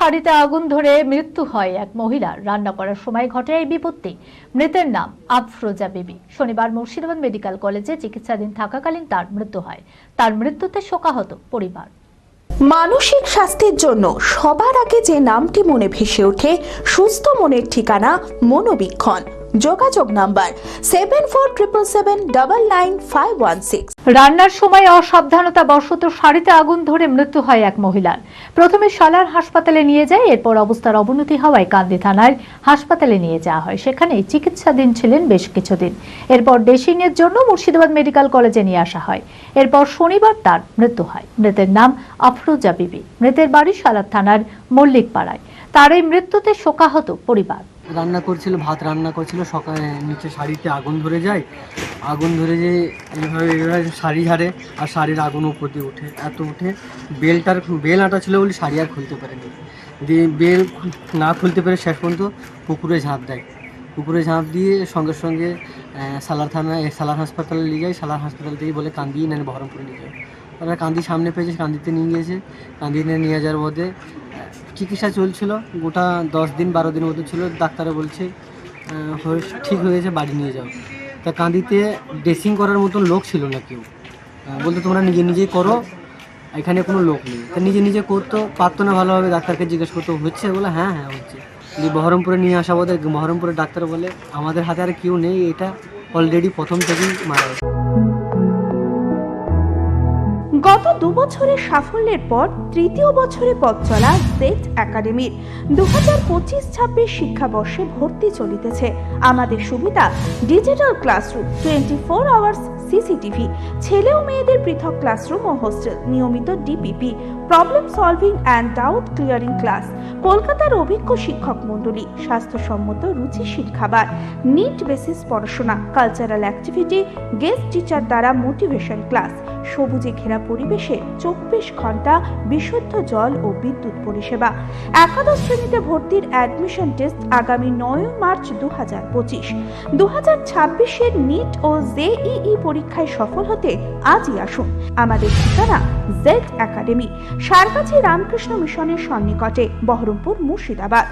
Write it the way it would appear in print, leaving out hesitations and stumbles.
শাড়িতে আগুন ধরে মৃত্যু হয় এক মহিলার। রান্না করার সময় ঘটে এই বিপত্তি। মৃতের নাম আফরোজা বিবি। শনিবার মুর্শিদাবাদ মেডিকেল কলেজে চিকিৎসাধীন থাকাকালীন তার মৃত্যু হয়। তার মৃত্যুতে শোকাহত পরিবার। মানসিক স্বাস্থ্যের জন্য সবার আগে যে নামটি মনে ভেসে ওঠে, সুস্থ মনের ঠিকানা মনোবীক্ষণ। যোগাযোগ নাম্বার 7477799516। রান্নার সময় অসাবধানতা বশত শাড়িতে আগুন ধরে মৃত্যু হয় এক মহিলার। প্রথমে সালার হাসপাতালে নিয়ে যায়, এরপর অবস্থার অবনতি হওয়ায় কান্দি থানার হাসপাতালে নিয়ে যাওয়া হয়। সেখানে চিকিৎসাধীন ছিলেন বেশ কিছুদিন। এরপর ড্রেসিং এর জন্য মুর্শিদাবাদ মেডিকেল কলেজে নিয়ে আসা হয়। এরপর শনিবার তার মৃত্যু হয়। মৃতের নাম আফরোজা বিবি। মৃতের বাড়ি সালার থানার মল্লিক পাড়ায়। তার এই মৃত্যুতে শোকাহত পরিবার। রান্না করছিল, ভাত রান্না করছিল, সকালে নিচে শাড়িতে আগুন ধরে যায়। আগুন ধরে যে এইভাবে শাড়ি ঝাড়ে আর শাড়ির আগুন উপর দিয়ে উঠে, এত উঠে বেল আটা ছিল বলে শাড়ি আর খুলতে পারেনি। দিয়ে বেল না খুলতে পেরে শেষ পর্যন্ত পুকুরে ঝাঁপ দেয়। পুকুরে ঝাঁপ দিয়ে সঙ্গে সঙ্গে সালার হাসপাতালে নিয়ে যায়। সালার হাসপাতাল থেকে বলে কান্দি না বহরমপুরে নিয়ে যায়। তারা কান্দি সামনে পেয়েছে, কান্দিতে নিয়ে গিয়েছে। কান্দিতে নিয়ে যাওয়ার মধ্যে চিকিৎসা চলছিল, গোটা 10 দিন 12 দিন মতো ছিল। ডাক্তারে বলছে ঠিক হয়ে গেছে, বাড়ি নিয়ে যাও। তা কান্দিতে ড্রেসিং করার মতন লোক ছিল না কেউ। বলতে তোমরা নিজেই করো, এখানে কোনো লোক নেই। তা নিজে করতো পারতো না ভালোভাবে। ডাক্তারকে জিজ্ঞেস করতো হচ্ছে, বলে হ্যাঁ হচ্ছে। দিয়ে বহরমপুরে নিয়ে আসা বোধ হয়। বহরমপুরের ডাক্তার বলে আমাদের হাতে আর কেউ নেই, এটা অলরেডি প্রথম থেকেই মারা গেছে। গত 2 বছরের সাফল্যের পর তৃতীয় বছরে পথ চলা জেড একাডেমির 2025-26 শিক্ষাবর্ষে ভর্তি চলিতেছে। আমাদের সুবিধা ডিজিটাল ক্লাসরুম, 24 আওয়ার্স সিসিটিভি, ছেলে ও মেয়েদের পৃথক ক্লাসরুম ও হোস্টেল, নিয়মিত DPP, problem solving and doubt clearing class, কলকাতার অভিজ্ঞ শিক্ষক মণ্ডলী, স্বাস্থ্যসম্মত রুচিশীল খাবার, নিট বেসিস পড়াশোনা, কালচারাল অ্যাক্টিভিটি, গেস্ট টিচার দ্বারা মোটিভেশন ক্লাস, সবুজে ঘেরা পরিবেশে 24 ঘন্টা বিশুদ্ধ জল ও বিদ্যুৎ পরিষেবা। একাদশ শ্রেণীতে ভর্তির অ্যাডমিশন টেস্ট আগামী 9 মার্চ 2025। 2026-এর নিট ও জেইই পরীক্ষায় সফল হতে আজই আসুন। আমাদের ঠিকানা জেড একাডেমি, সারগাছি রামকৃষ্ণ মিশনের সন্নিকটে, বহরমপুর, মুর্শিদাবাদ।